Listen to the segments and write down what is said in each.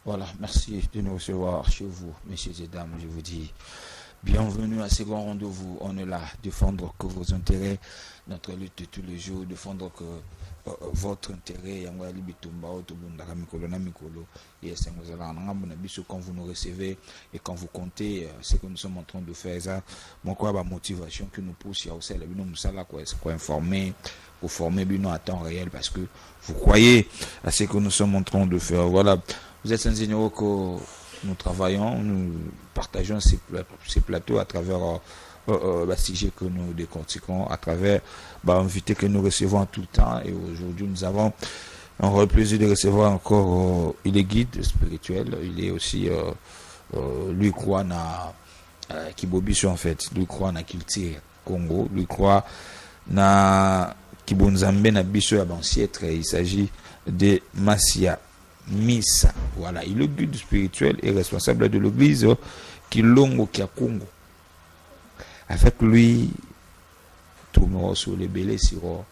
Voilà, merci de nous recevoir chez vous, messieurs et dames. Je vous dis bienvenue à ce grand rendez-vous. On est là, défendre que vos intérêts, notre lutte de tous les jours, défendre que votre intérêt. Quand vous nous recevez et quand vous comptez ce que nous sommes en train de faire, ça, la motivation qui nous pousse, pour informer, pour former à temps réel, parce que vous croyez à ce que nous sommes en train de faire. Voilà. Vous êtes sans ignorer que nous travaillons, nous partageons ces plateaux à travers les sujets que nous décortiquons, à travers l'invité que nous recevons tout le temps. Et aujourd'hui, nous avons un plaisir de recevoir encore, il est guide spirituel, il est aussi, lui croit na Kibobiso en fait, lui croit na culture Congo, lui croit na Kibonzambe na biso ya ancêtre. Il s'agit de Massia Missa. Voilà, il est guide spirituel et responsable de l'église Kilongo Kiakongo. Avec lui, tournera sur les bélés sur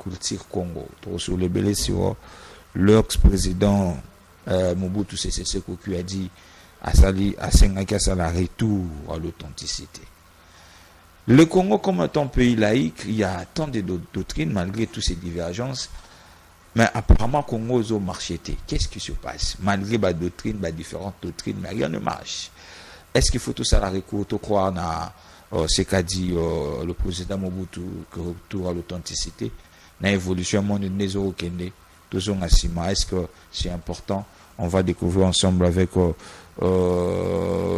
culture Congo, sur les bélés sur l'ex-président Mobutu Sese Seko qui a dit à Sengaki à retour à l'authenticité. Le Congo, comme un pays laïque, il y a tant de doctrines malgré toutes ces divergences. Mais apparemment, Congo a marché. Qu'est-ce qui se passe? Malgré les doctrines, les différentes doctrines, mais rien ne marche. Est-ce qu'il faut tout ça la recours, tout croire dans ce qu'a dit le président Mobutu, que retour à l'authenticité, dans l'évolution du monde de Nézoro Kende, toujours à Sima? Est-ce que c'est important? On va découvrir ensemble avec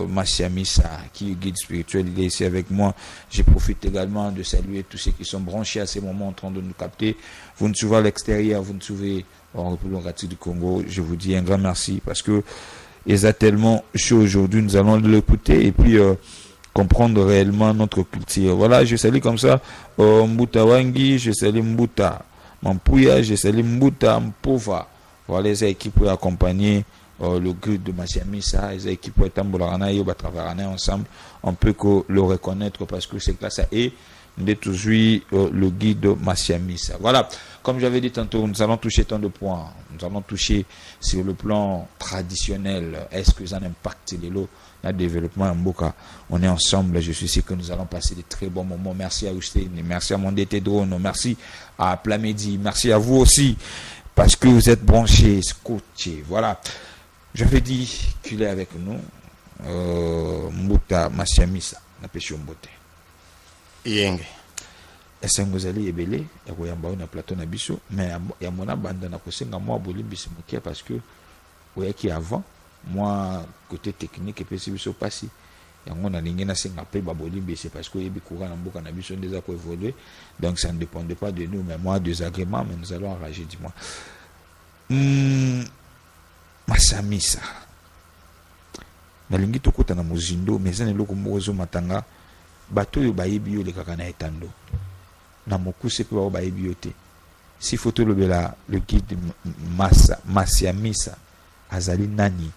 Massia Missa, qui est guide spirituel, il est ici avec moi. Je profite également de saluer tous ceux qui sont branchés à ces moments en train de nous capter. Vous nous suivez à l'extérieur, vous nous suivez en République du Congo. Je vous dis un grand merci parce que il est tellement chaud aujourd'hui. Nous allons l'écouter et puis comprendre réellement notre culture. Voilà, je salue comme ça Mbuta Wangi, je salue Mbuta Mampuya, je salue Mbuta Mpova. Voilà les équipes pour accompagner le guide de Massia Missa, les équipes pour Tambolarana et travailler ensemble. On peut que le reconnaître parce que c'est grâce à eux de toujours le guide de Massia Missa. Voilà, comme j'avais dit tantôt, nous allons toucher tant de points. Nous allons toucher sur le plan traditionnel. Est-ce que ça impacte les lots, le développement en Mboka? On est ensemble. Je suis sûr que nous allons passer de très bons moments. Merci à Ousté, merci à Mondete Drone, merci à Plamedi, merci à vous aussi. Parce que vous êtes branchés, scotchés. Voilà. J'avais dit qu'il est avec nous. Mbuta Massia Missa. Na pesho mbote. Yenge. Est-ce que vous allez ébélé? Il y a un plateau na biso. Mais il y a mon bande na kosenga moi bolimbisi moké parce que ouais qui avant moi côté technique et puis c'est biso passé. On a l'ingénieur na pe babolimbi c'est parce que yebi courant na mboka na biso déjà ko évoluer. Donc ça ne dépendait pas de nous mais moi des agréments mais nous allons enrager dis-moi. Massia Missa. Nalingi tokota na mozindo mais ça ne loko mozo matanga bato yo bayebi yo le kaka na etando. Na mokuse pe ba bayebi yo te. Si photo le guide Massia Missa azali nani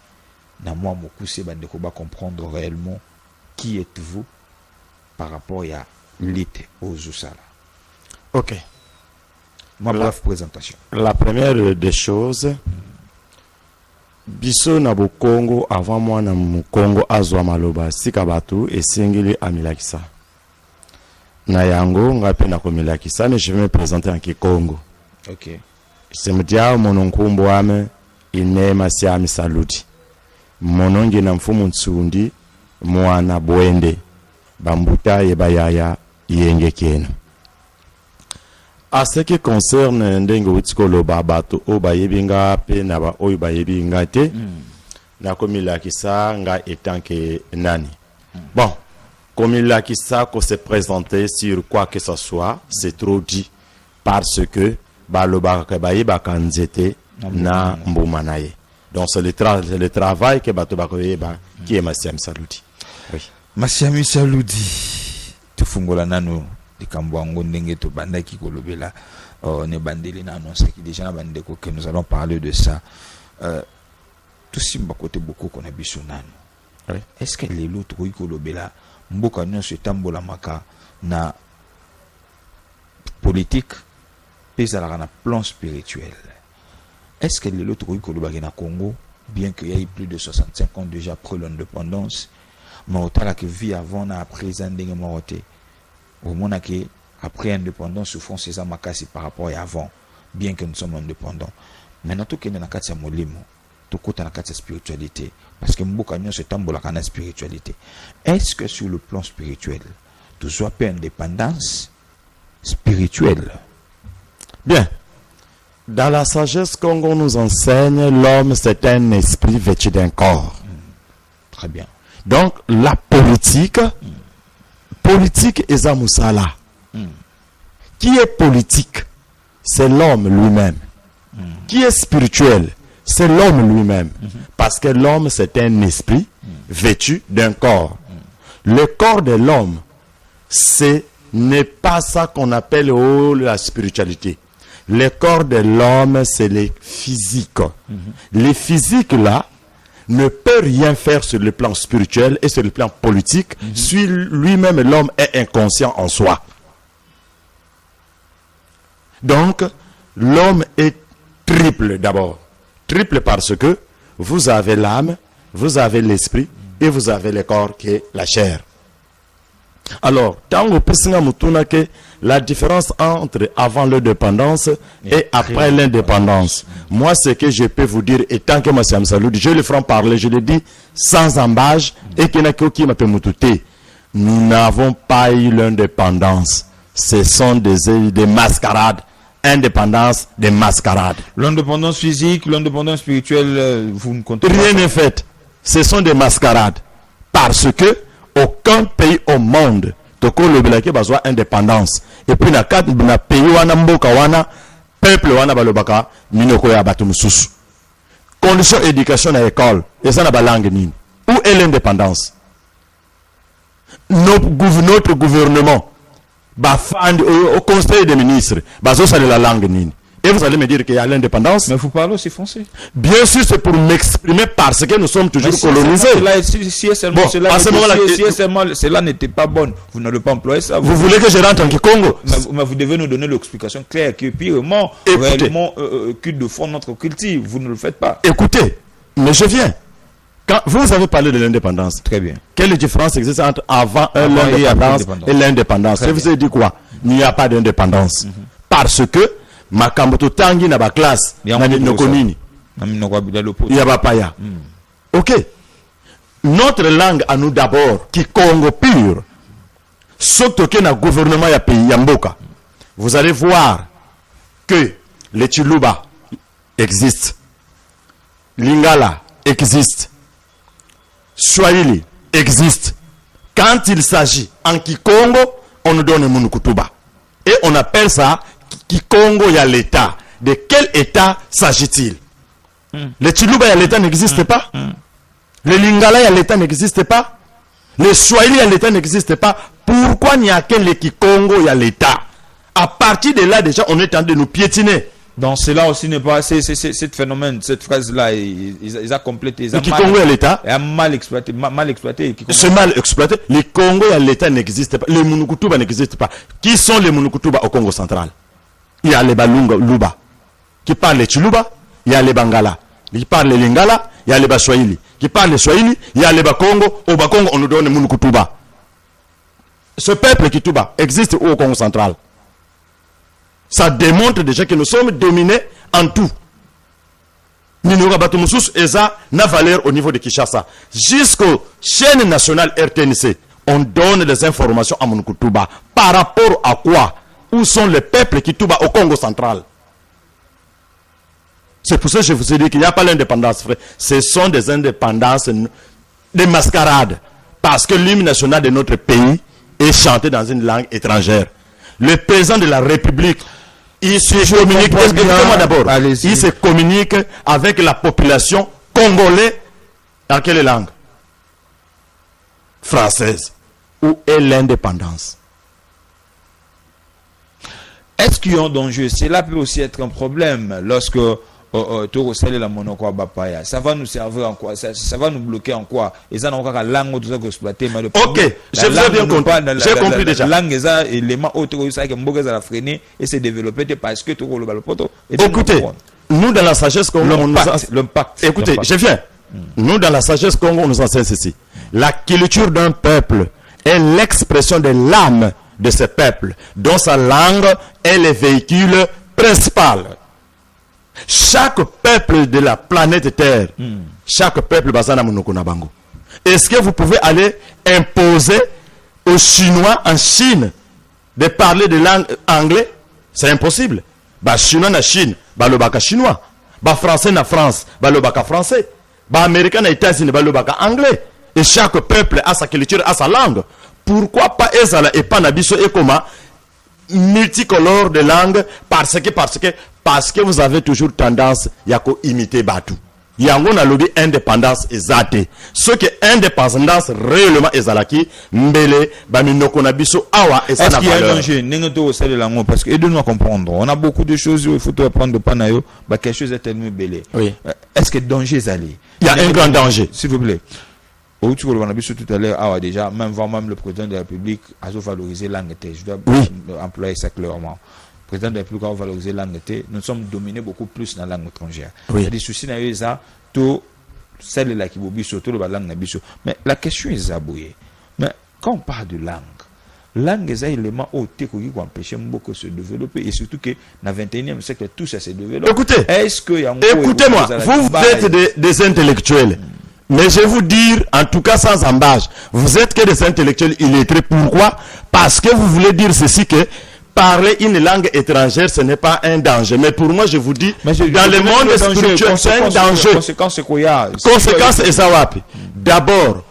na moi mokuse bande ko ba comprendre réellement qui êtes-vous par rapport à l'ité aux Oussala. Ok. Ma brève présentation. La première des choses, biso na Congo avant moi na Congo azwa maloba sika batu esengeli amilakisa. Na yango ngape na komilakisa mais je vais me présenter en Kikongo. Ok. C'est mdia mononkumbo ame ine Massia Missa Ludi. Mononge na mfumu ntsundi mwana bwende bambuta yebayaya yenge kena. À ce qui concerne ndenge witiko babato o bayebinga pe na ba oyo bayebinga te na komilakisa nga etanke nani. Bon, komilakisa ko se présenter sur quoi que ce soit, c'est trop dit parce que baloba ka bayeba kanzete na mbumanaye. Donc c'est le travail que bato bakoyeba qui est Massia Missa Ludi. Oui. Massia Missa Ludi tufungola nano likambwango ndenge to bandaki kolobela ne bandeli na annonce qui déjà na bandeko que nous allons parler de ça. Tout simba côté beaucoup qu'on a biso nano. Oui. Est-ce que les autres kolobela mboka nyonso tambola maka na politique pesa la na plan spirituel? Est-ce que les autres kolobaki na Congo bien qu'il y ait plus de 65 ans déjà après l'indépendance, mais autant que vie avant et après les morté. Au moment que après l'indépendance, souffrons ces amakasi par rapport à avant, bien que nous sommes indépendants. Maintenant, tout ce qui est dans la molimo, tout ce qui est dans la spiritualité, parce que beaucoup de gens se tombent dans la spiritualité. Est-ce que sur le plan spirituel, tu sois pas indépendance spirituelle? Bien. Dans la sagesse Congo nous enseigne, l'homme c'est un esprit vêtu d'un corps. Très bien. Donc la politique est Zamoussala. Qui est politique? C'est l'homme lui-même. Qui est spirituel? C'est l'homme lui-même. Parce que l'homme c'est un esprit vêtu d'un corps. Le corps de l'homme, ce n'est pas ça qu'on appelle la spiritualité. Le corps de l'homme, c'est les physiques. Les physiques là ne peuvent rien faire sur le plan spirituel et sur le plan politique si lui-même l'homme est inconscient en soi. Donc, l'homme est triple d'abord. Triple parce que vous avez l'âme, vous avez l'esprit et vous avez le corps qui est la chair. Alors, tant que la différence entre avant l'indépendance et après l'indépendance, moi ce que je peux vous dire, et tant que moi c'est Amsaloudi, je le ferai parler, je le dis sans embâche, et qu'il n'y a qui m'a fait nous n'avons pas eu l'indépendance. Ce sont des mascarades. Indépendance, des mascarades. L'indépendance physique, l'indépendance spirituelle, vous ne comptez pas. Rien n'est fait. Ce sont des mascarades. Parce que aucun pays au monde toko le belaki bazwa indépendance et puis na cadre na pays wana mboka wana peuple wana balobaka minoko ya batu mususu condition éducation à école et ça na balangue nini où est l'indépendance? Notre gouvernement au conseil des ministres bazo ça la langue nini. Et vous allez me dire qu'il y a l'indépendance. Mais vous parlez aussi français. Bien sûr, c'est pour m'exprimer parce que nous sommes toujours colonisés. Cela n'était pas bon. Vous n'allez pas employer ça. Vous voulez que je rentre en Kikongo? Mais vous devez nous donner l'explication claire que purement, réellement, culte de fond notre culture. Vous ne le faites pas. Écoutez, mais je viens. Quand vous avez parlé de l'indépendance. Très bien. Quelle différence existe entre avant l'indépendance et l'indépendance? Je vous ai dit quoi? Il n'y a pas d'indépendance. Parce que makambo tangi na ba classe na nini ya bapaya. Ok, notre langue à nous d'abord qui Congo pur surtout que na gouvernement ya pays ya mboka, vous allez voir que les Chiluba existent, Lingala existe, Swahili existe. Quand il s'agit en Kikongo, on nous donne Munukutuba et on appelle ça Kikongo y a l'État. De quel État s'agit-il? Le Chiluba y a l'État n'existe pas. Le Lingala y a l'État n'existe pas. Le Swahili y a l'État n'existe pas. Pourquoi n'y a que le Kikongo y a l'État? À partir de là, déjà, on est en train de nous piétiner. Donc cela aussi n'est pas ce phénomène, cette phrase-là, ils ont complété. Le Kikongo y a l'État. Mal exploité. C'est mal exploité. Le Congo y a l'État n'existe pas. Les Munukutuba n'existent pas. Qui sont les Munukutuba au Congo central? Il y a les Balunga Luba qui parlent les Chiluba, il y a les Bangala qui parlent les Lingala, il y a les Baswahili qui parlent les Swahili, il y a les Bakongo. Au Bakongo, on nous donne les Munukutuba. Ce peuple Kituba existe au Congo central. Ça démontre déjà que nous sommes dominés en tout. Minura Batumusus et ça n'a valeur au niveau de Kinshasa. Jusqu'aux chaînes nationales RTNC, on donne des informations à Munukutuba. Par rapport à quoi? Où sont les peuples qui tombent au Congo central? C'est pour ça que je vous ai dit qu'il n'y a pas l'indépendance, frère. Ce sont des indépendances, des mascarades. Parce que l'hymne national de notre pays est chanté dans une langue étrangère. Le président de la République, il se communique, écoutez-moi d'abord, il se communique avec la population congolaise dans quelle langue? Française. Où est l'indépendance? Est-ce qu'il y a un danger? Cela peut aussi être un problème lorsque la monoko bapaya. Ça va nous servir en quoi? Ça va nous bloquer en quoi? Et ça n'a pas la langue tout exploiter. Ok, je vous ai bien compris. J'ai compris déjà. La langue est un élément autre que ça qui est freiner et se développer parce que tout le monde. Écoutez, nous dans la sagesse Congo, l'impact. Écoutez, je viens. Nous dans la sagesse Congo, on nous enseigne ceci. La culture d'un peuple est l'expression de l'âme de ce peuple, dont sa langue est le véhicule principal. Chaque peuple de la planète Terre, chaque peuple basana monoko na bango. Est-ce que vous pouvez aller imposer aux Chinois en Chine de parler de langue anglaise? C'est impossible. Bah Chinois na Chine, bah le baka chinois. Bah français na France, bah le baka français. Bah américain na États-Unis, bah le baka anglais. Et chaque peuple a sa culture, a sa langue. Pourquoi pas ezala et pas nabiso et comment multicolore de langue parce que vous avez toujours tendance à imiter Batu. Yango na lobby indépendance ezate. Ce qui est indépendance réellement ezalaki mbele baminoko na biso awa et ça na valeur. Est-ce qu'il y a un danger nengoto au sein de langue parce que aidez-nous à comprendre. On a beaucoup de choses il faut apprendre de panayo, bah quelque chose est tellement belé. Oui. Est-ce que danger ezali? Il y a un grand danger. S'il vous plaît. Au tout on a vu tout à l'heure déjà même le président de la République a valorisé langue. Je dois employer ça clairement. Le président de la République a valorisé langue. Nous sommes dominés beaucoup plus dans la langue étrangère. Il y a des soucis dans ça, tout celle là qui bobi surtout la langue nabiso. Mais la question est zabouée. Mais quand on parle de langue est un élément au qui empêche beaucoup de se développer et surtout que dans le 21e siècle tout ça s'est développé. Écoutez, écoutez-moi, vous êtes des intellectuels. Mais je vais vous dire, en tout cas sans embâche, vous êtes que des intellectuels illettrés. Pourquoi? Parce que vous voulez dire ceci que parler une langue étrangère, ce n'est pas un danger. Mais pour moi, je vous dis, dans le monde spirituel, c'est un danger. Conséquence et ça wapi. D'abord,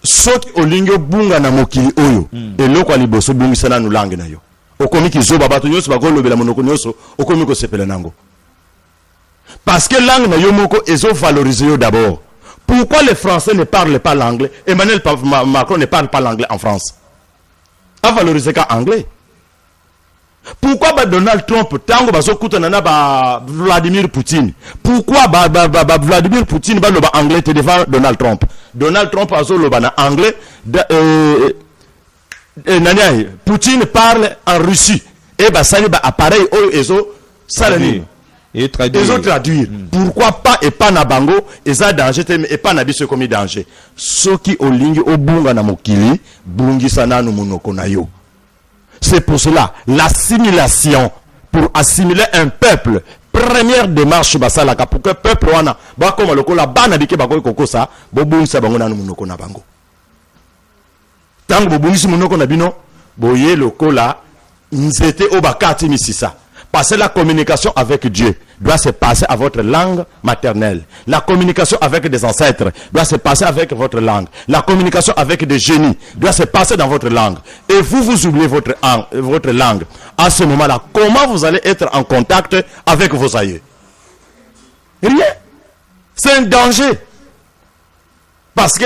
soki olingo bunga na mokili oyo, eloko aliboso bungi sana nu langue na yo. Okomi ki zoba bato nyoso bakolo bela monoko nyoso, okomi ko sepela nango. Parce que langue na yo moko ezo valoriser yo d'abord. Pourquoi les Français ne parlent pas l'anglais? Emmanuel Macron ne parle pas l'anglais en France. A valorisé qu'en anglais. Pourquoi Donald Trump, tango bazo kutanana ba Vladimir Poutine? Pourquoi Vladimir Poutine ba loba anglais te devant Donald Trump? Donald Trump azo loba na anglais. Poutine parle en Russie. Et bah ça ba appareil oyo ezo salani. Et traduire. Pourquoi pas et pas na bango et ça danger et pas na biso comme danger. Ce qui au ligne au bunga na mokili bungi sana no monoko na yo. C'est pour cela l'assimilation pour assimiler un peuple. Première démarche basala ka pour que peuple wana ba comme lokola bana bike ba ko kokosa bo bungi sa bango na no monoko na bango. Tango bo bungi monoko na bino boye lokola nzete obakati misisa. Parce que la communication avec Dieu doit se passer à votre langue maternelle. La communication avec des ancêtres doit se passer avec votre langue. La communication avec des génies doit se passer dans votre langue. Et vous oubliez votre langue. À ce moment-là, comment vous allez être en contact avec vos aïeux? Rien. C'est un danger. Parce que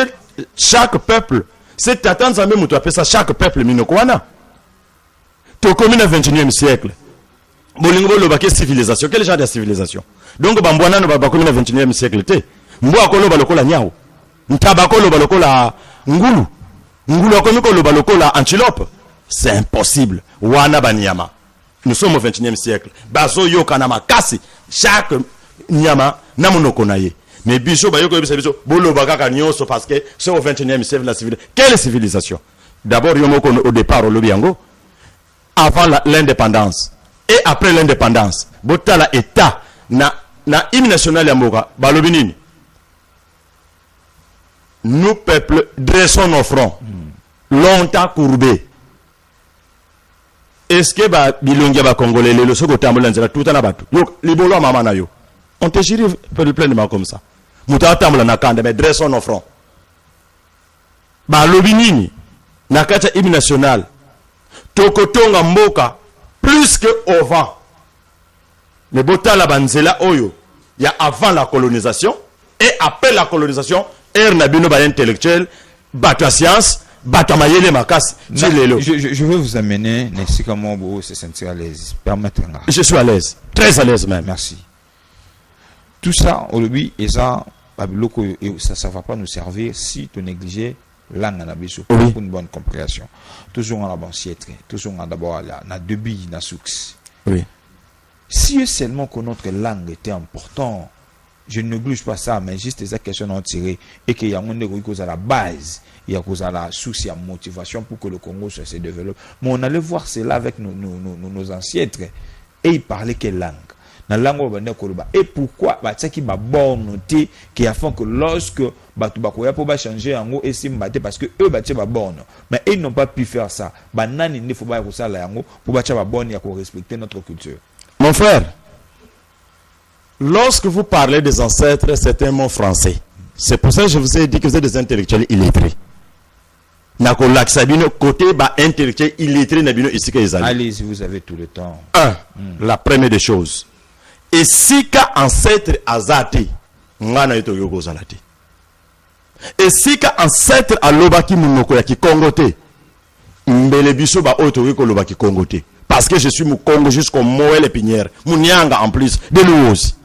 chaque peuple, c'est attendre ça même, tu appelles ça chaque peuple minokwana. Tu es comme le 21e siècle. Bolingo lo baké civilisation. Quel genre de civilisation? Donc bambwana no babako na 21e siècle te. Mbo ko lo baloko la nyao. Ntabako lo baloko la ngulu. Ngulu ko ko lo baloko la antilope. C'est impossible. Wana banyama. Nous sommes au 21e siècle. Bazo yo kana makasi. Chaque nyama na monoko na ye. Mais biso ba yo ko biso bolo bakaka nyonso parce que c'est au 21e siècle la civilisation. Quelle civilisation? D'abord yo moko au départ au lobiango avant l'indépendance. Et après l'indépendance, botala état na hymne national yamoka balobinini. Nous peuple dressons nos fronts, longtemps courbés. Est-ce que ba bilongia ba congolais le soko tambola nzela tout na batu. Yo libolo mama na yo. On te gire pleinement comme ça. Muta tambola na kanda mais dressons nos fronts. Balobinini na kata hymne national. Tokotonga mboka plus que au vent. Le botala banzela oyo, il y a avant la colonisation et après la colonisation, nabino ba intellectuel, bato science, bato mayele makas. Je veux vous amener, Nessi Kamobo, se sentir à l'aise. Permettez-moi. Je suis à l'aise, très à l'aise même. Merci. Tout ça, au lobby, et ça, ça ne va pas nous servir si tu négliges langue en abisso pour une bonne compréhension. Toujours en avant siètre, toujours en d'abord là, na debi na soux. Oui. Si seulement que notre langue était importante, je ne néglige pas ça, mais juste des questions à tirer et qu'il y a un cause à la base, il y a cause à la source, il y a motivation pour que le Congo se développe. Mais on allait voir cela avec nos ancêtres et ils parlaient quelle langue? La langue et pourquoi c'est qui m'a bon noté qui a fait que lorsque Batubakoya pour changer en haut et simbaté parce que eux bâtir ma borne mais ils n'ont pas pu faire ça banani il faut pas que ça là pour bâtir ma borne il faut respecter notre culture. Mon frère, lorsque vous parlez des ancêtres, c'est un mot français. C'est pour ça que je vous ai dit que vous êtes des intellectuels illettrés. Côté intellectuel illettré ici que les allez-y, vous avez tout le temps. La première des choses. Et si ka ancêtre azati, ngana yoto yoko zalati. Et si ka ancêtre alobaki munoko ya ki kongote, mbele biso ba oto yoko lobaki kongote. Parce que je suis mu Congo jusqu'au Moël Épinière, Mounianga en plus, de l'Ouosi.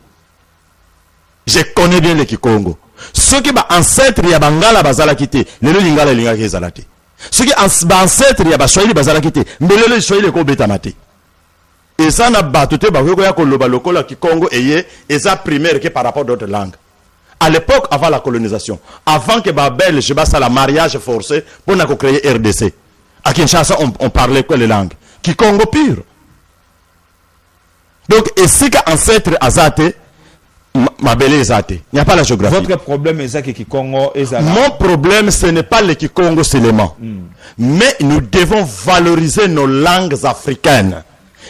Je connais bien les Kikongo. Ceux qui ba ancêtre ya bangala bazala kité, le lingala linga ki zalati. Ceux qui ancêtre ya ba Swahili bazala kité, mbele le Swahili ko betamate. Et ça n'a pas tout le Congo et ça primaire que par rapport à d'autres langues. À l'époque, avant la colonisation, avant que Babel, je passe à la mariage forcé pour créer RDC. À Kinshasa, on parlait quoi les langues? Qui Congo pur. Donc, et si ancêtre azate, ma belle azate, il n'y a pas la géographie. Votre problème est ça qui Congo est ça. Mon problème, ce n'est pas le Kikongo seulement. Mais nous devons valoriser nos langues africaines.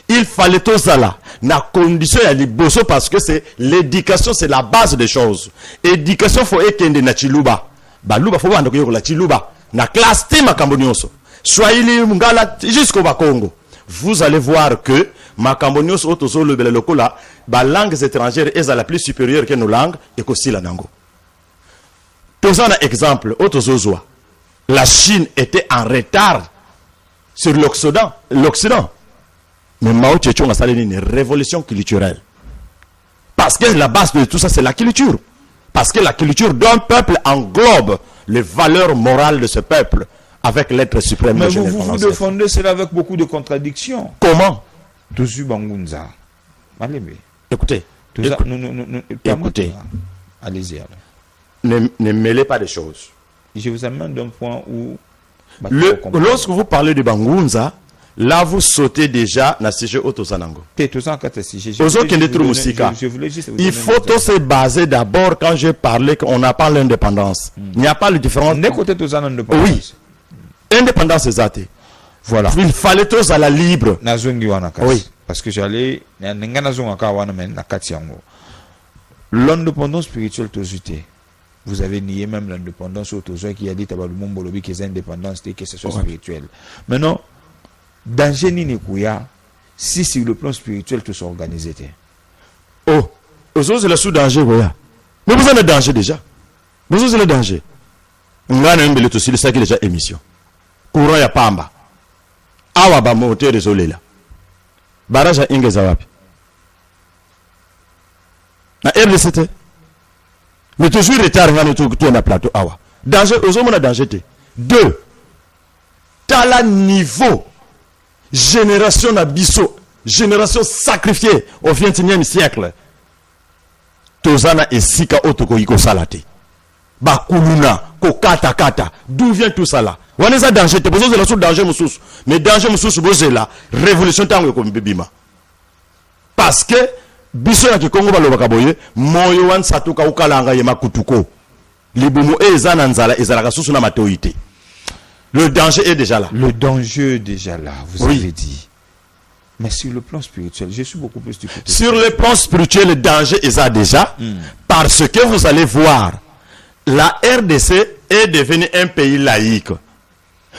Il fallait tout ça là. Na condition ya liboso parce que c'est l'éducation, c'est la base des choses. Éducation faut ekende na chiluba. Baluba faut banda ko la chiluba. Na classe te makambo nyonso. Swahili mungala jusqu'au Congo. Vous allez voir que makambo nyonso otozo le bele lokola ba langues étrangères est la plus supérieure que nos langues et aussi la nango. Tous un exemple otozo. La Chine était en retard sur l'Occident. Mais Mao Tse-tung a salé une révolution culturelle. Parce que la base de tout ça, c'est la culture. Parce que la culture d'un peuple englobe les valeurs morales de ce peuple avec l'être suprême. Mais vous défendez cela avec beaucoup de contradictions. Comment? Tosu Bangunza. Écoutez. Écoutez. Allez-y alors. Ne mêlez pas des choses. Je vous amène d'un point où... Lorsque vous parlez de Bangunza, là, vous sautez déjà dans le sujet autosanango. Il faut tous se baser d'abord quand je parlais qu'on n'a pas l'indépendance. Il n'y a pas de différence. Oui. Indépendance exacte. Voilà. Il fallait tous à la libre. Oui. Parce que j'allais. L'indépendance spirituelle, vous avez nié même l'indépendance autosoin qui a dit que c'est indépendance et que ce soit spirituel. Maintenant, danger ni nekuya si sur le plan spirituel tout s'organiser. Oh, c'est le sous-danger quoi. Mais vous avez le danger déjà. Vous avez le danger. On a un billet aussi, c'est déjà émission. Courant ya pamba. Awa ba moteur désolé là. Barrage à ingeza wapi. Na RDCT. Mais toujours retard ngana tout na plateau awa. Danger, on a danger. 2. T'as niveau génération d'Abisso, génération sacrifiée au XXIe siècle. Tozana et Sika Otoko Iko Salate. Bakuluna, Kokata Kata. D'où vient tout ça là? On est à danger, t'es besoin de la sous danger moussous. Mais danger moussous, c'est là. Révolution tango comme bébima. Parce que, Bisso ya Kikongo Balobakaboye, Moyoan Satuka Ukalanga Yema Kutuko. Libumu e Zananzala et Zalakasusu na Matoite. Le danger est déjà là. Le danger est déjà là, vous avez dit. Mais sur le plan spirituel, je suis beaucoup plus du côté. Sur le plan spirituel, le danger est là déjà. Parce que vous allez voir, la RDC est devenue un pays laïque.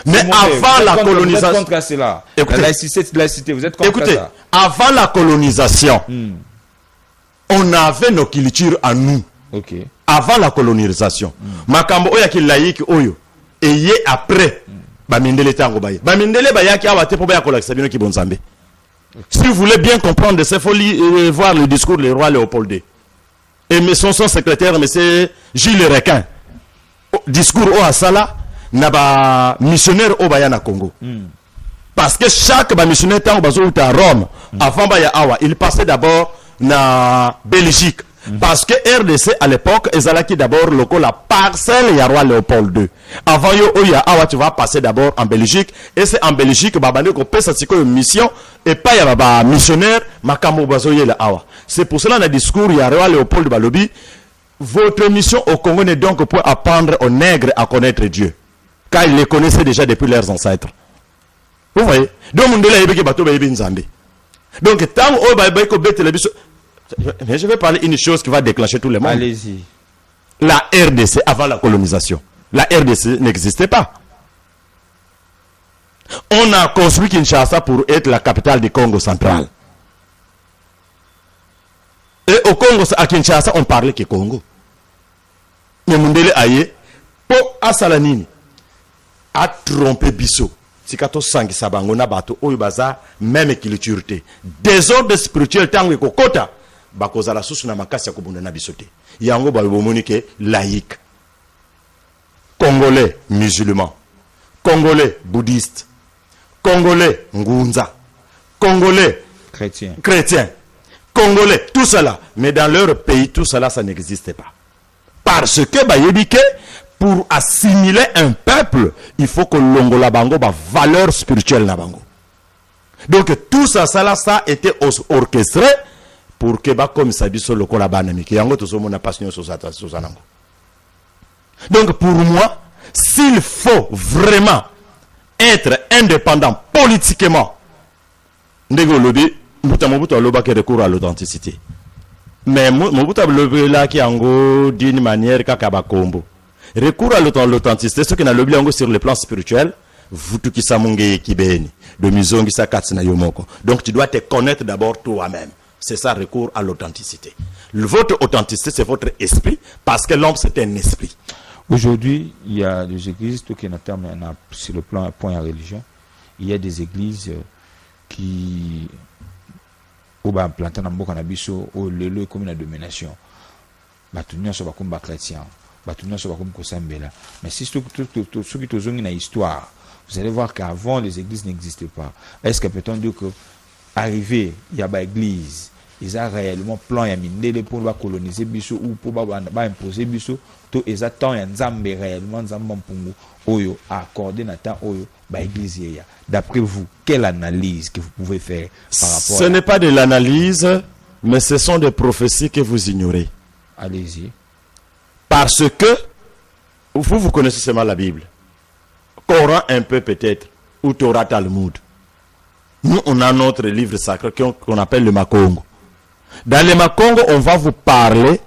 Mais avant la colonisation. Vous êtes contre cela. Écoutez, la laïcité, vous êtes contre ça. Avant la colonisation, on avait nos cultures à nous. Avant la colonisation. Makambo oya ki laïque oyo. Et après, Bamindele tango baye. Bamindele baye ki awate po baya kolakisa bino ki bonzambe. Si vous voulez bien comprendre, il faut voir le discours du roi Léopold II. Et son secrétaire, M. Gilles Requin. Discours au Asala, naba missionnaire au Bayana Congo. Parce que chaque missionnaire tant que à Rome, avant Awa, il passait d'abord na Belgique. Parce que RDC à l'époque, ils allaient d'abord la parcelle ya roi Léopold II. Avant yo Awa, tu vas passer d'abord en Belgique. Et c'est en Belgique que qu'on peut s'assurer une mission et pas ya ba missionnaire makambo bazoye la Awa. C'est pour cela dans le discours ya roi Léopold Balobi, votre mission au Congo n'est donc pour apprendre aux nègres à connaître Dieu, car ils les connaissaient déjà depuis leurs ancêtres. Vous voyez? Donc, tant mais je vais parler une chose qui va déclencher tout le monde. Allez-y. La RDC avant la colonisation. La RDC n'existait pas. On a construit Kinshasa pour être la capitale du Congo central. Et au Congo, à Kinshasa, on parlait que Congo. Mais Mundele Aye, pour Asalanini, a trompé Bissot. Si kato sangi sabango na bato oyo baza même culture te. Désordre spirituel tango kokota bakoza la susu na makasi ya kobunda na bisote. Yango ba bomonike laïque. Congolais musulmans, Congolais bouddhistes, Congolais ngunza, Congolais chrétiens, Congolais, tout cela. Mais dans leur pays, tout cela, ça n'existait pas. Parce que bayebike pour assimiler un peuple, il faut que l'ongola bango ba valeur spirituelle na bango. Donc tout ça, ça a été orchestré pour que ba comme ça biso lokola banami ki yango to so mona passion so sanango. Donc pour moi, s'il faut vraiment être indépendant politiquement, ndego lobi Mobutu aloba ke recours à l'authenticité. Mais Mobutu aloba là qui yango d'une manière kakaba kombo. Recours à l'authenticité, ce qui n'a l'obligé sur le plan spirituel, donc tu dois te connaître d'abord toi-même. C'est ça, recours à l'authenticité. Votre authenticité, c'est votre esprit, parce que l'homme, c'est un esprit. Aujourd'hui, il y a des églises, tout qui est sur le plan point à religion, il y a des églises qui au bas planté dans beaucoup d'habitudes au le comme une domination. Batunia soit comme chrétien. Mais si ceux qui ont une histoire, vous allez voir qu'avant les églises n'existaient pas. Est-ce que peut-on dire que arrivé, il y a une église, ils ont réellement plan ya mindele pour coloniser biso ou pour imposer biso, tout ils attendent un Nzambe réellement Nzambe mpungu oyo accordé na temps oyo ba église ya. D'après vous, quelle analyse que vous pouvez faire par rapport Ce n'est pas de l'analyse, mais ce sont des prophéties que vous ignorez. Allez-y. Parce que vous connaissez seulement la Bible. Coran un peu peut-être, ou Torah Talmud. Nous, on a notre livre sacré qu'on appelle le Makongo. Dans le Makongo, on va vous parler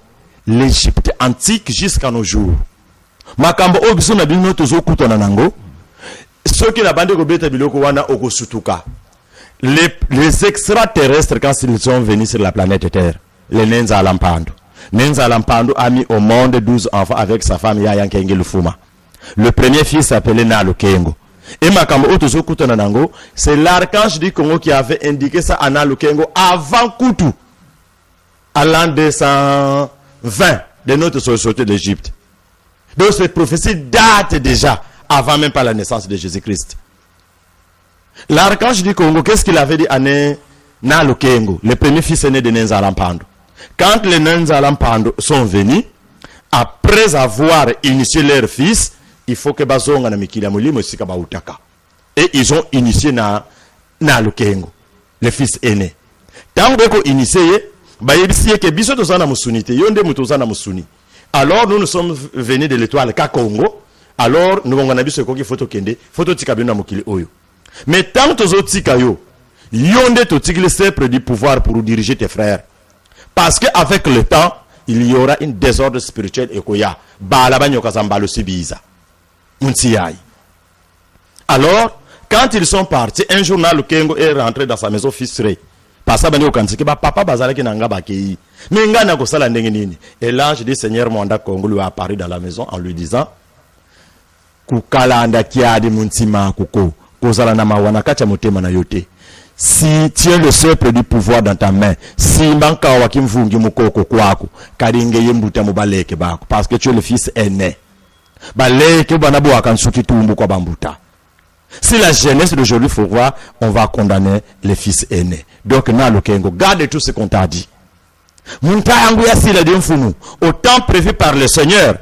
l'Égypte antique jusqu'à nos jours. Makambo obiso na bino tozo kutana nango. Ceux qui la bande ko beta biloko wana okosutuka. Les extraterrestres quand ils sont venus sur la planète Terre, les Nenza Lampando. Nenza Lampando a mis au monde 12 enfants avec sa femme Yaya Nkenge Lufuma. Le premier fils s'appelait Nalo Kengo. Et Makambo Otozo Kutananango, c'est l'archange du Congo qui avait indiqué ça à Nalo Kengo avant Koutou, à l'an 220 de notre société d'Égypte. Donc cette prophétie date déjà avant même pas la naissance de Jésus-Christ. L'archange du Congo, qu'est-ce qu'il avait dit à Nalo Kengo, le premier fils né de Nenza Lampando? Quand les Nenza Lampando sont venus, après avoir initié leur fils, il faut que bazonga na mikila mulimo sika ba utaka. Et ils ont initié na Lukengo, le fils aîné. Tant que initié, ba yebisiye ke biso tozana musunité, yonde mutozana musuni. Alors nous sommes venus de l'étoile Kakongo. Alors nous ngana biso ko ki photo kende, photo tika bino mukili oyo. Mais tant tozo tika yo, yonde to tikile sceptre du pouvoir pour diriger tes frères. Parce qu'avec le temps, il y aura une désordre spirituel et koya. Alors, quand ils sont partis, un journal Kengo est rentré dans sa maison fistrée. Et l'ange du Seigneur Mwanda Congo lui a apparu dans la maison en lui disant si tu as le sceptre du pouvoir dans ta main, si manka wakimvungi mukoko kwako, kadinge yembuta mubaleke bako, parce que tu es le fils aîné. Baleke banabu akansuki tumbu kwa bambuta. Si la jeunesse d'aujourd'hui faut voir, on va condamner les fils aînés. Donc, garde tout ce qu'on t'a dit. Au temps prévu par le Seigneur,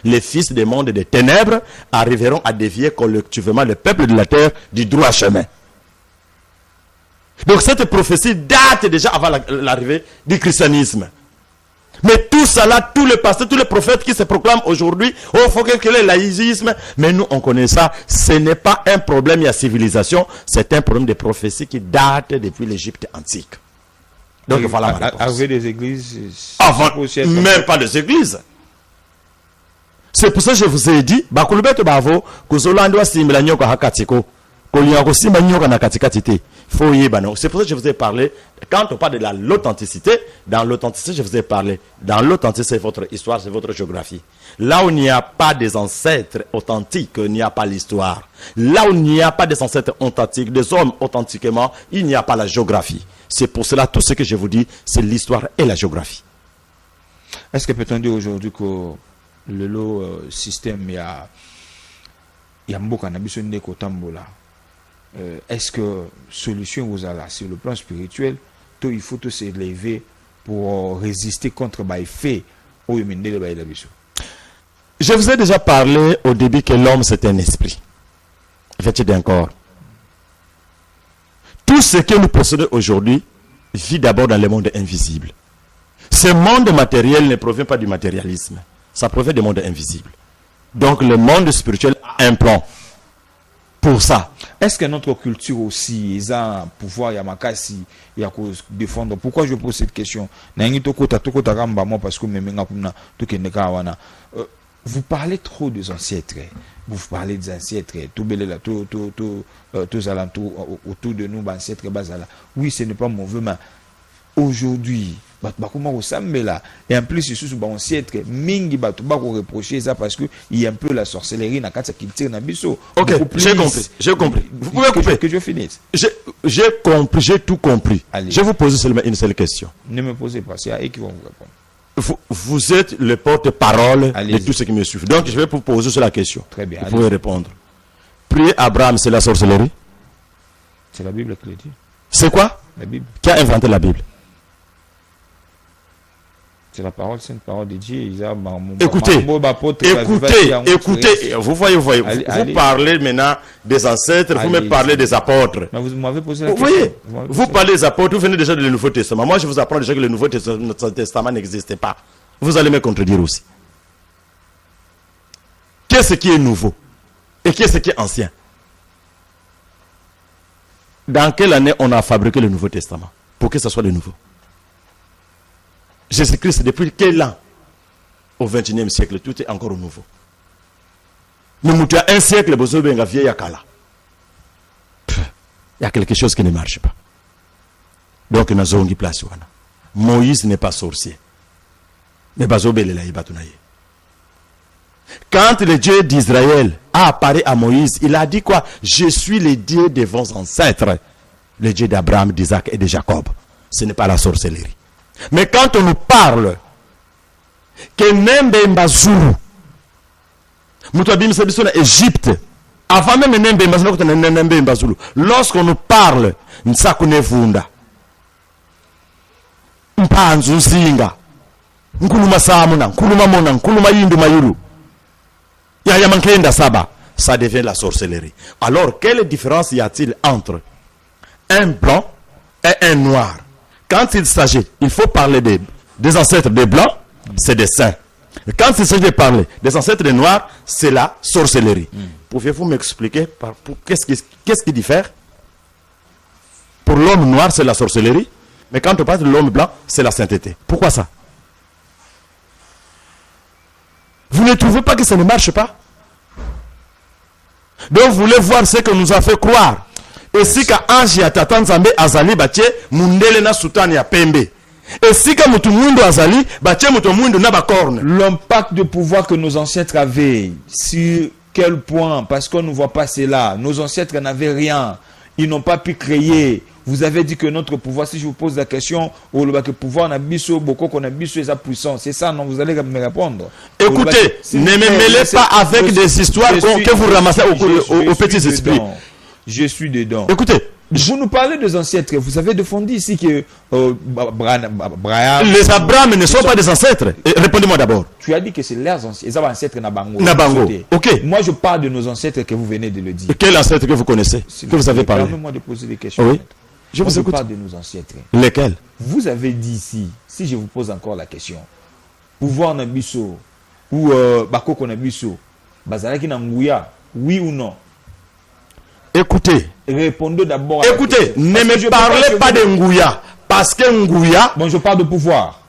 les fils des mondes des ténèbres arriveront à dévier collectivement le peuple de la terre du droit chemin. Donc cette prophétie date déjà avant l'arrivée du christianisme. Mais tout cela, tous les pasteurs, tous les prophètes qui se proclament aujourd'hui, oh, faut que le laïcisme, mais nous on connaît ça, ce n'est pas un problème de la civilisation, c'est un problème de prophétie qui date depuis l'Égypte antique. Donc et voilà ma réponse. Avec des églises, Avant, même pas des églises. C'est pour ça que je vous ai dit, bakulubete bavo, kuzolando simila nyoka hakatiko, koliako simba nyoka na katikatite. C'est pour ça que je vous ai parlé, quand on parle de l'authenticité, dans l'authenticité, je vous ai parlé. Dans l'authenticité, c'est votre histoire, c'est votre géographie. Là où il n'y a pas des ancêtres authentiques, il n'y a pas l'histoire. Là où il n'y a pas des ancêtres authentiques, des hommes authentiquement, il n'y a pas la géographie. C'est pour cela, tout ce que je vous dis, c'est l'histoire et la géographie. Est-ce que peut-on dire aujourd'hui que le lot système, il y a beaucoup de kotambola? Est-ce que solution vous a là sur le plan spirituel, il faut s'élever pour résister contre les faits? Je vous ai déjà parlé au début que l'homme c'est un esprit, vêtu d'un corps. Tout ce que nous possédons aujourd'hui vit d'abord dans le monde invisible. Ce monde matériel ne provient pas du matérialisme, ça provient du monde invisible. Donc le monde spirituel a un plan pour ça. Est-ce que notre culture aussi, ils ont un pouvoir, il y a makasi, il y a défendre? Pourquoi je pose cette question? Parce que vous parlez trop des ancêtres. Vous parlez des ancêtres. Tous alentours autour de nous, ancêtres. Oui, ce n'est pas mauvais, mais aujourd'hui, et en plus, c'est bon ancêtre mingi reprocher ça parce que il y a un peu la sorcellerie dans la culture na biso. OK, j'ai compris. Vous pouvez couper que je finisse. J'ai compris, j'ai tout compris. Allez. Je vais vous poser seulement une seule question. Ne me posez pas, c'est à eux qui vont vous répondre. Vous êtes le porte-parole de tout ce qui me suit. Donc je vais vous poser sur la question. Très bien. Vous pouvez répondre. Prier Abraham, c'est la sorcellerie? C'est la Bible qui le dit. C'est quoi? La Bible. Qui a inventé la Bible? C'est la parole, c'est une parole de Dieu. Écoutez, vous voyez, vous parlez maintenant des ancêtres, vous me parlez des apôtres. Mais vous m'avez posé la question. Vous voyez, vous parlez des apôtres, vous venez déjà du Nouveau Testament. Moi, je vous apprends déjà que le Nouveau Testament n'existait pas. Vous allez me contredire aussi. Qu'est-ce qui est nouveau? Et qu'est-ce qui est ancien? Dans quelle année on a fabriqué le Nouveau Testament pour que ce soit le nouveau? Jésus-Christ, depuis quel an? Au XXIe siècle, tout est encore nouveau. Nous tu as un siècle, il y a quelque chose qui ne marche pas. Donc, nous avons place. Moïse n'est pas sorcier. Mais quand le Dieu d'Israël a apparu à Moïse, il a dit quoi? Je suis le Dieu de vos ancêtres, le Dieu d'Abraham, d'Isaac et de Jacob. Ce n'est pas la sorcellerie. Mais quand on nous parle que Nembe Mbazulu, Égypte, avant même Nembe Mbazulu, lorsqu'on nous parle Nsakune Vunda, Mpanzu Nsinga, Nkuluma Samuna, Nkuluma Mona, Nkuluma Yindu Mayulu, Yaya Mankenda Saba, ça devient la sorcellerie. Alors, quelle différence y a-t-il entre un blanc et un noir? Quand il s'agit, il faut parler des ancêtres des blancs, c'est des saints. Et quand il s'agit de parler des ancêtres des noirs, c'est la sorcellerie. Pouvez-vous m'expliquer qu'est-ce qui diffère? Pour l'homme noir, c'est la sorcellerie. Mais quand on parle de l'homme blanc, c'est la sainteté. Pourquoi ça? Vous ne trouvez pas que ça ne marche pas? Donc vous voulez voir ce que nous a fait croire. Et si ka ange ya tata nzambe azali batie mundele na soutane ya pembe. Et si ka mutu mwindo azali batie mutu mwindo na bakorne. L'impact de pouvoir que nos ancêtres avaient, sur quel point? Parce qu'on ne voit pas cela. Nos ancêtres n'avaient rien. Ils n'ont pas pu créer Vous avez dit que notre pouvoir, si je vous pose la question, que pouvoir n'a biso, beaucoup qu'on a biso et sa puissance. C'est ça, non? Vous allez me répondre. Écoutez, ne me mêlez pas avec des histoires que vous ramassez au petit esprit. Je suis dedans. Écoutez, vous nous parlez des ancêtres. Vous avez défendu ici que les Abraham ne sont pas des ancêtres. Répondez-moi d'abord. Tu as dit que c'est leurs ancêtres. Ils ont ancêtres Nabango. Nabango. Ok. Moi, je parle de nos ancêtres que vous venez de le dire. Quel ancêtre que vous connaissez, que vous avez parlé? Permettez-moi de poser des questions. Oui. Je vous écoute. Parle de nos ancêtres. Lesquels? Vous avez dit ici, si je vous pose encore la question, pouvoir Nabiso ou Bakoko Nabiso, Bazalaki Nanguya, oui ou non? Écoutez. Répondez d'abord. Écoutez, ne me parlez pas de Ngouya. Parce que Ngouya. Bon, je parle de pouvoir.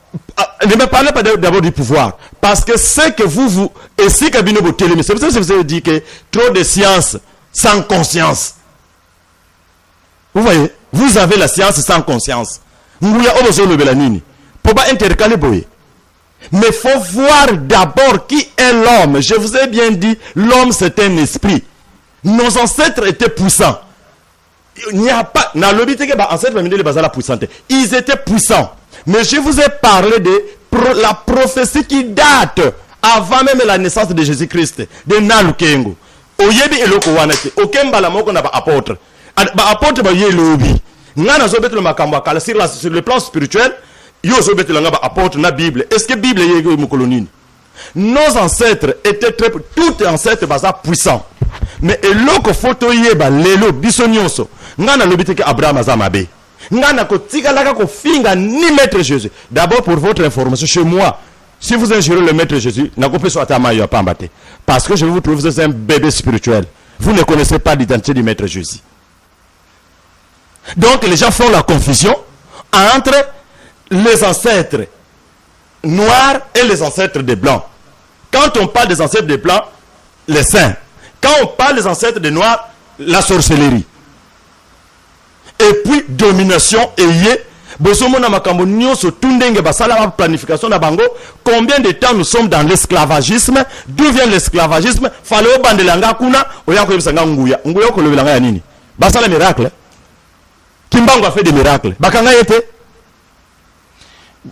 Ne me parlez pas d'abord du pouvoir. Parce que c'est que vous. Et si Kabine Botele, c'est pour ça que je vous ai dit que trop de science sans conscience. Vous voyez? Vous avez la science sans conscience. Ngouya Obozo le Belanini. Pour pas intercaler Boye. Mais il faut voir d'abord qui est l'homme. Je vous ai bien dit, l'homme c'est un esprit. Nos ancêtres étaient puissants. Il n'y a pas. Ils étaient puissants. Mais je vous ai parlé de la prophétie qui date avant même la naissance de Jésus-Christ. De Nalukengo. Oyebi eloko wanate. Okemba la moko na ba apôtre. Ba apôtre ba yelobi. Ngana zo betle makambo akala sur le plan spirituel. Yo zo betle nga ba apôtre na Bible. Est-ce que Bible yego mukolonini? Nos ancêtres étaient très. Tous ancêtres baza puissants. Mais eloko photo yeba lelo bisonyoso ngana lobiteke Abraham azamabe ngana ko tikalaka ko finga ni maître Jésus. D'abord pour votre information, chez moi, si vous injurez le maître Jésus, n'a pas besoin de pambate parce que je vais vous trouver vous êtes un bébé spirituel. Vous ne connaissez pas l'identité du maître Jésus. Donc les gens font la confusion entre les ancêtres noirs et les ancêtres des blancs. Quand on parle des ancêtres des blancs, les saints. Quand on parle des ancêtres des noirs, la sorcellerie. Et puis, domination, ayé. Planification d'Abango. Combien de temps nous sommes dans l'esclavagisme? D'où vient l'esclavagisme? Fallait au bandelanga kuna. Oya ko yebsanga nguya. Nguya ko lobelanga ya nini? Basala miracle. Kimbango a fait des miracles. Bakanga yete.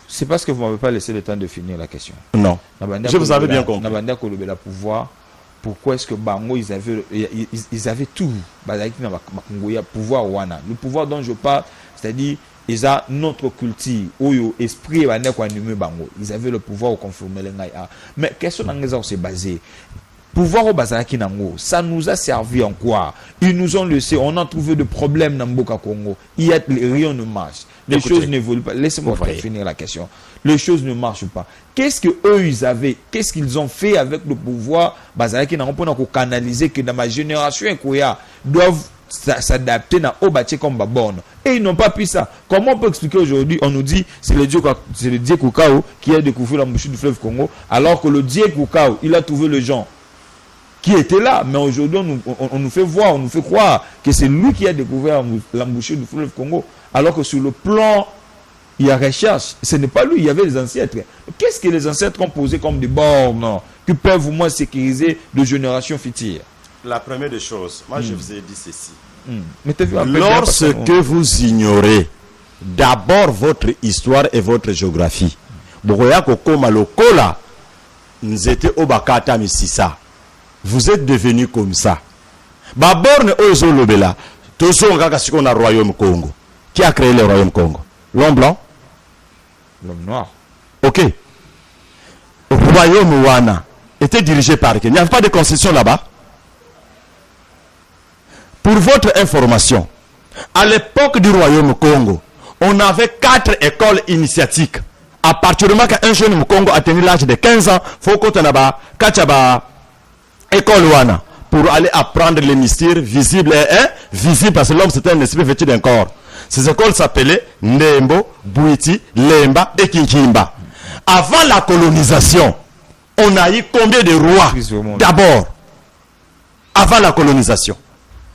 C'est parce que vous ne m'avez pas laissé le temps de finir la question. Non. Je vous avais bien compris. Nabanda ko lobela pouvoir. Pourquoi est-ce que Bango, ils avaient tout. Pouvoir wana. Le pouvoir dont je parle, c'est-à-dire, ils ont notre culture, oyo, esprit, ils avaient le pouvoir au conformer les Naya. Mais question d'engagement, c'est basé. Pouvoir au Bazaraki Nango, ça nous a servi en quoi? Ils nous ont laissé, on a trouvé des problèmes dans Mboka Congo. Rien ne marche. Les choses n'évoluent pas. Laissez-moi finir la question. Les choses ne marchent pas. Qu'est-ce que eux ils avaient? Qu'est-ce qu'ils ont fait avec le pouvoir? Bazaraki Nango pour canaliser que dans ma génération, doivent s'adapter à Obaché comme Babon. Et ils n'ont pas pu ça. Comment on peut expliquer aujourd'hui? On nous dit c'est le dieu Koukao qui a découvert la mouche du fleuve Congo, alors que le dieu Koukao, il a trouvé le gens qui était là, mais aujourd'hui on nous fait voir, on nous fait croire que c'est lui qui a découvert l'embouchure du fleuve Congo, alors que sur le plan, il y a recherche, ce n'est pas lui, il y avait les ancêtres. Qu'est-ce que les ancêtres ont posé comme des bornes qui peuvent au moins sécuriser de générations futures? La première des choses, moi je vous ai dit ceci. Lorsque vous ignorez d'abord votre histoire et votre géographie, vous êtes devenu comme ça. Baborne Ozolobela, on a royaume Congo. Qui a créé le royaume Congo? L'homme blanc? L'homme noir. Ok. Le royaume Wana était dirigé par qui? Il n'y avait pas de concession là-bas. Pour votre information, à l'époque du royaume Congo, on avait 4 écoles initiatiques. À partir du moment qu'un jeune au Congo a tenu l'âge de 15 ans, il faut qu'on ait Kachaba école Wana pour aller apprendre les mystères visibles et invisibles, parce que l'homme c'était un esprit vêtu d'un corps. Ces écoles s'appelaient Ndembo, Bouiti, Lemba et Kinkimba. Avant la colonisation, on a eu combien de rois? D'abord, avant la colonisation.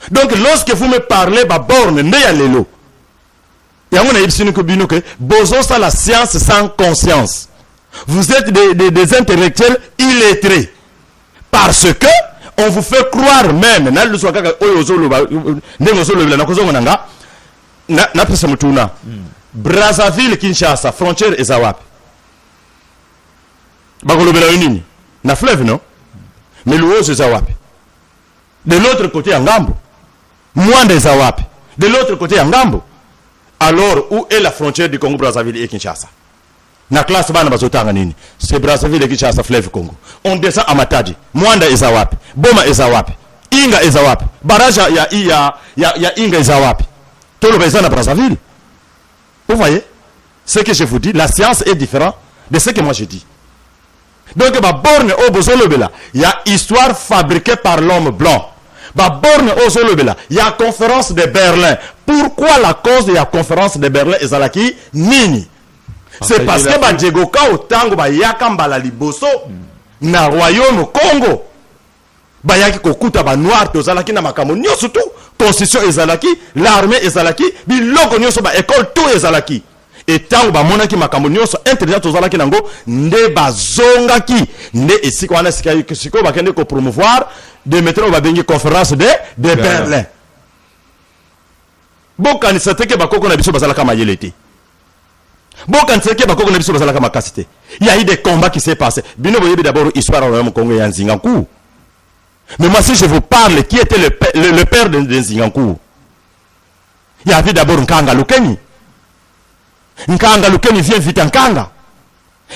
Donc lorsque vous me parlez de borne, Ndeyalelo, Bozo ça la science sans conscience. Vous êtes des intellectuels illettrés. Parce que on vous fait croire même na pesa mutuna Brazzaville Kinshasa frontière eza wapi bakolobela nini na fleuve non mais Luozo eza wapi de l'autre côté ya ngambo Mwanda eza wapi de l'autre côté ya ngambo alors où est la frontière du Congo Brazzaville et Kinshasa na classe bana bazotanga nini c'est Brazzaville et Kinshasa fleuve Congo on descend à Matadi Mwanda eza wapi Boma eza wapi Inga eza wapi baraja ya Inga eza wapi tolo eza na Brazzaville. Vous voyez ce que je vous dis, la science est différente de ce que moi je dis. Donc ba borne au bozolobela il y a histoire fabriquée par l'homme blanc. Ba borne au zolobela il y a conférence de Berlin. Pourquoi la cause de la conférence de Berlin ezalaki nini? C'est parce que ba djegoka otango ba yakambala liboso na royaume Congo. Ba yaki kokuta ba noir tozalaki na makambo nyonso tout constitution ezalaki l'armée ezalaki biloko nyonso ba école tout ezalaki et tant ba monaki makambo nyonso intelligent tozalaki nango nde bazongaki nde esiko wana siko bakende ko promouvoir de mettre ba bengi conférence de Berlin bokanisa teke bakoko na biso bazalaka mayelete bokanisa teke bakoko na biso bazalaka makasite il y a eu des combats qui s'est passé bino boyebi d'abord histoire au royaume Congo ya Nzingankou. Mais moi, si je vous parle, qui était le père de Nzingankou, il y avait d'abord Nkanga Lukeni. Nkanga Lukeni vient Vitankanga.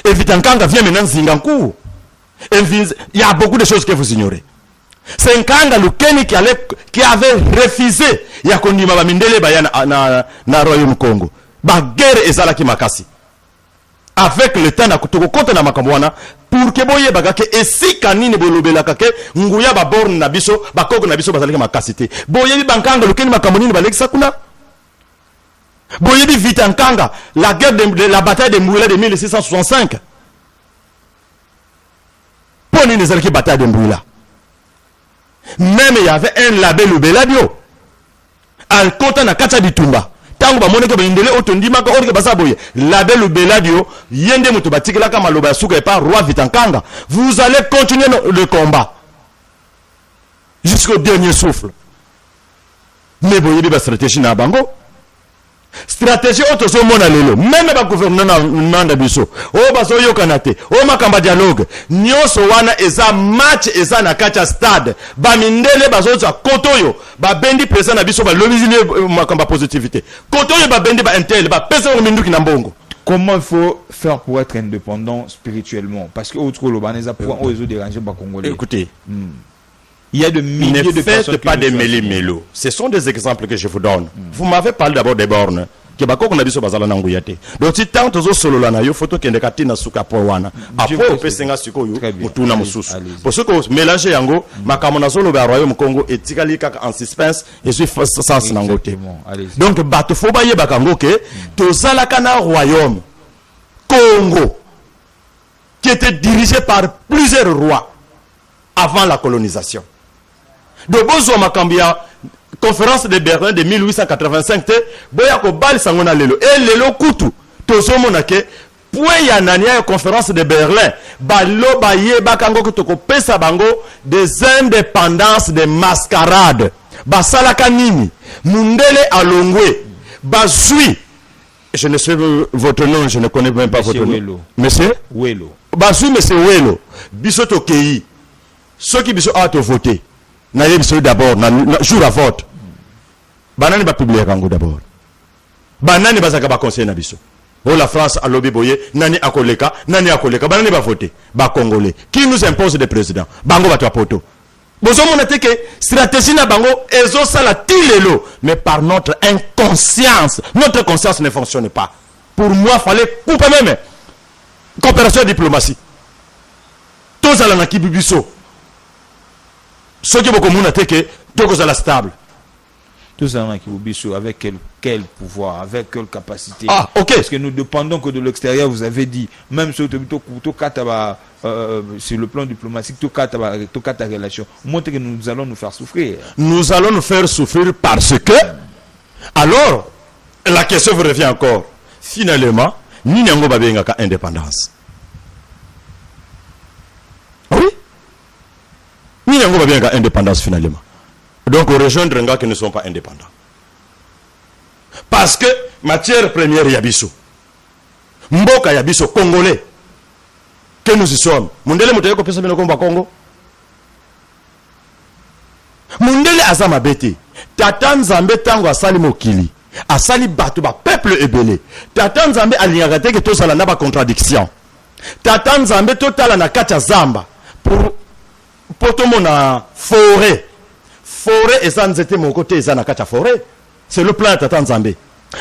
Et Vitankanga vient maintenant Nzingankou. Il y a beaucoup de choses que vous ignorez. C'est Nkanga Lukeni qui avait refusé Yakondima Bamindele na Royaume Congo. Ba guerre ezalaki makasi. Avec le temps na kutoko na makamwana pour que boye bagake esika nini bolobela kake nguya ba borne na biso bakoko na biso bazalika makasite boye bi bankanga Lukeni makambo nini balekisa kuna boye bi Vitankanga la guerre de la bataille de Mbouila de 1665 pour nini zalaki bataille de Mbouila même il y avait un label Lubeladio al kota na kata bitumba tango ba moneke ba indele otondima ka orke basaboye label Beladio yende muto batikela ka maloba ya suka et pas roi Vitankanga. Vous allez continuer le combat jusqu'au dernier souffle. Mais boye ba stratégie na bango stratégie otozo mona lelo même ba gouvernement na biso o baso yokanate o makamba dialogue nyoso wana eza match eza na kacha stade ba mindele bazoza kotoyo ba bendi président na biso ba lobizile makamba positivité kotoyo ba bendi ba intel ba pesa minduki na mbongo. Comment il faut faire pour être indépendant spirituellement? Parce que autre lobaneza point aux déranger ba congolais. Écoutez, il y a de milliers de personnes. Ne faites pas des méli-mélo. Ce sont des exemples que je vous donne. Vous m'avez parlé d'abord des bornes. Que bakoko na biso bazala na nguyate. Donc si tant tozo solo la na yo photo kende katina suka po wana. Après on peut senga siko yo mutuna mususu. Pour ce que mélanger yango makamo na solo ba royaume Congo et tikali kaka en suspense et suis sens na ngote. Donc bato fo ba yeba kango ke tozala kana royaume Congo qui était dirigé par plusieurs rois avant la colonisation. De bozo makambia conférence de Berlin de 1885 te boya ko bal sangona lelo et lelo kutu tozomona ke point ya nania conférence de Berlin balo baye bakango ko toko pesa bango des indépendances de mascarade basalaka nini mundele alongwe bazui je ne sais votre nom, je ne connais même pas votre nom. Monsieur Welo. Bazui monsieur Welo biso to kei ceux qui biso a to voter na yebiso d'abord na jour à vote banani ba publier kango d'abord banani bazaka ba conseil na biso oh la France a lobby boye nani akoleka banani ba voter ba congolais qui nous impose des présidents bango ba to poto bozo mona teke stratégie na bango ezo sala tilelo mais par notre inconscience notre conscience ne fonctionne pas. Pour moi fallait couper même coopération diplomatie tozala na kibibiso ce qui beaucoup mona teke tokozala stable. Tout ça avec quel pouvoir, avec quelle capacité. Ah, ok. Parce que nous dépendons que de l'extérieur, vous avez dit, même sur le plan diplomatique, tout cas ta relation, montre que nous allons nous faire souffrir. Nous allons nous faire souffrir parce que, alors, la question vous revient encore. Finalement, ni n'yango babenga ka indépendance. Oui? Ni n'yango babenga ka indépendance finalement. Donc, rejoindre un gars qui ne sont pas indépendants. parce que matière première ya biso mboka ya biso congolais que nous y sommes mundele moto yeko pesa bino komba Congo mundele azama bete tata nzambe tango asali mokili asali bato ba peuple ebele tata nzambe alingaka te ke tozala na ba contradiction tata nzambe totala na kati ya zamba pour tomona forêt eza nzete moko te eza na kati ya forêt c'est le plan ya tata nzambe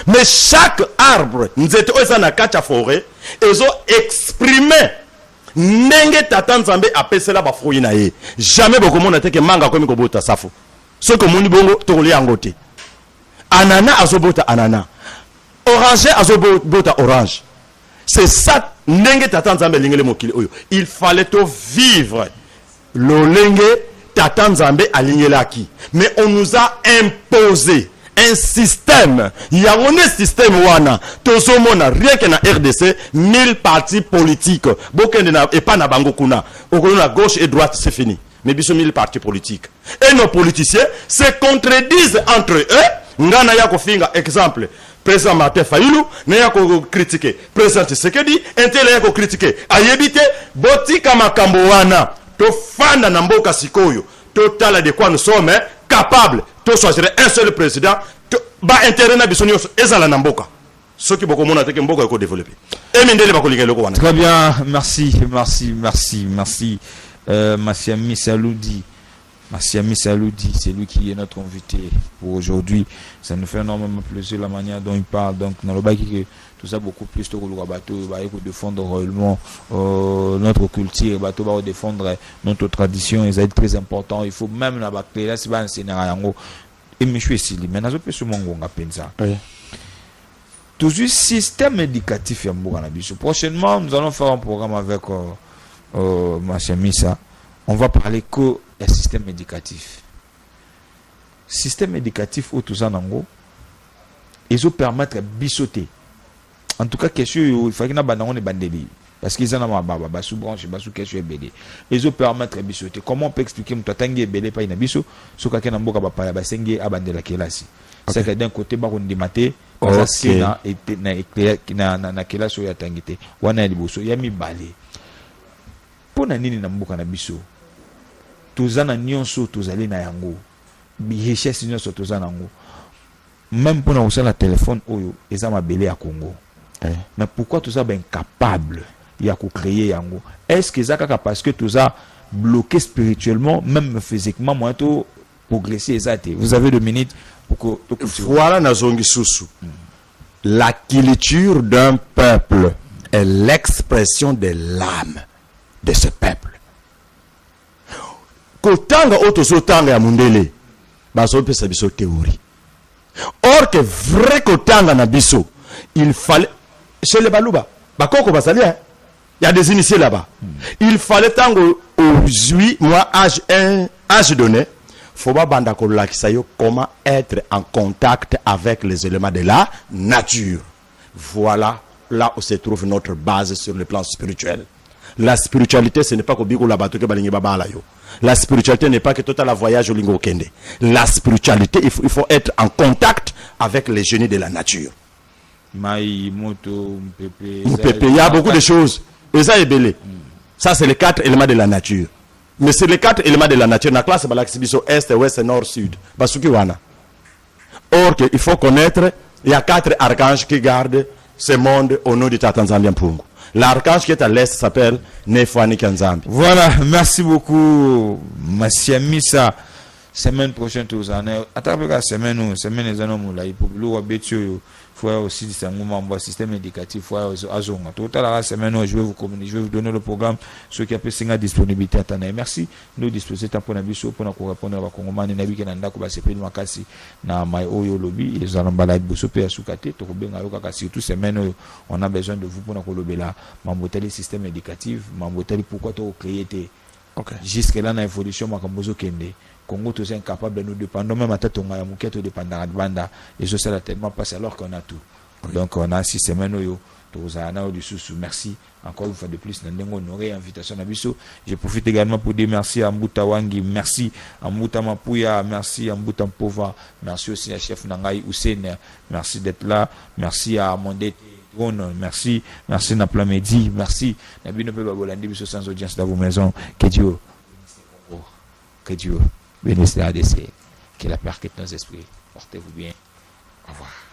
mais chaque arbre nzete oyo eza na kati ya forêt ezo exprimer ndenge tata nzambe apesela bafruit na ye jamais bokomona te ke manga akomi kobota safu soki omoni bongo tokolia yango te anana azobota anana oranger azobota orange c'est ça ndenge tata nzambe alingeli mokili oyo il fallait to vivre lolenge tata nzambe alingelaki mais on nous a imposé un système yango ne système wana tozomona rien que na RDC 1000 partis politiques bokende na epa na bango kuna okolona gauche et droite c'est fini mais biso 1000 partis politiques et nos politiciens se contredisent entre eux ngana ya kofinga exemple président Martin Fayulu na ya ko critiquer président Tshisekedi intele ya ko critiquer ayebite botika makambo wana to fanda na mboka sikoyo total de quoi nous sommes capables to choisir un seul président ba intérêt na biso nyonso ezala na mboka soki boko mona te ke mboka ko développer et mindele ba ko linga loko wana. Très bien, merci Massiami Saloudi. Massiami Saloudi, c'est lui qui est notre invité pour aujourd'hui. Ça nous fait énormément plaisir la manière dont il parle. Donc, dans le bail tout ça beaucoup plus de bateau, il défendre réellement notre culture, bateau va défendre notre tradition. Et ça est très important. Il faut même la bactérie là, c'est pas un scénario. Et monsieur Sili, mais n'a pas ce monde on appelle ça. Toujours système éducatif ya mboka na biso. Prochainement, nous allons faire un programme avec Massiami ça. On va parler que un système éducatif. Système éducatif au tout ça nango. Ils ont permettre bisoter. En tout cas, question il faut que na banango ne bandeli parce qu'ils en ont baba sous branche sous question ebele. Ils ont permettre bisoter. Comment on peut expliquer muto tangi ebele pa ina biso so ka kena mboka ba pa ba sengi abandela kelasi. C'est que d'un côté ba on dimate ça na kelasi ya tangite. Wana liboso ya mibale. Pona nini na mboka na biso? Tozana nyonso tozali na yango richesse nyonso tozana yango même pour nous la téléphone oyo eza mabele ya Congo mais pourquoi tout ça ben incapable ya ko créer yango est-ce que ça parce que tout ça bloqué spirituellement même physiquement moi to progresser exacté vous avez 2 minutes pour que voilà nazongi susu la culture d'un peuple est l'expression de l'âme de ce peuple. Kotanga otozotanga ya mundele bazopesa biso théorie. Or que vrai kotanga na biso il fallait chez les baluba bakoko bazali il y a des initiés là-bas. Il fallait tango aujourd'hui moi âge donné faut pas banda ko lakisa yo comment être en contact avec les éléments de la nature. Voilà là où se trouve notre base sur le plan spirituel. La spiritualité ce n'est pas ko biko la bato ke balingi babala yo. La spiritualité n'est pas que tout à la voyage au lingo kende. La spiritualité, il faut être en contact avec les génies de la nature. Maï, moto, mpépé. Il y a beaucoup de choses. Et ça est belé. Ça, c'est les 4 éléments de la nature. Mais c'est les 4 éléments de la nature. La classe, c'est est, ouest, nord, sud. Or, il faut connaître, il y a 4 archanges qui gardent ce monde au nom du Tatanzambien Pungu. L'archange qui est à l'est s'appelle Nefwani Kanzambi. Voilà, merci beaucoup, Massiami ça. Semaine prochaine, tous en est. Attends, la semaine les années là, il faut le faut aussi un moment système éducatif, faut azonga. Total la semaine, je vais vous communiquer, je vais vous donner le programme, ce qui a pu signer disponibilité à Tana. Merci. Nous disposer temps pour nabiso pour nous répondre à Congomani nabi qui nanda ko ba se peli makasi na mai oyo lobby ils allons balayer boso pe asukate to ko benga yo kaka surtout semaine on a besoin de vous pour na ko lobela mamboteli système éducatif, mamboteli pourquoi to créer té. OK. Jusque là na évolution makambozo kende. Congo tous incapable de nous dépendre même à Tatonga Yamuketo dépendant de Banda et je sais tellement passer alors qu'on a tout. Oui. Donc on a 6 semaines Merci encore une fois de plus. Honoré invitation à Bisso. Je profite également pour dire merci à Mbouta Wangi, merci à Mbouta Mapouya, merci à Mbouta Mpova, merci aussi à chef Nangai Hussein, merci d'être là, merci à Mondé merci, merci Napla Medi, merci Nabino Peba Bolandi Bisso sans audience dans vos maisons. Que Dieu bénisse la ADC, que la paix quitte nos esprits. Portez-vous bien. Au revoir.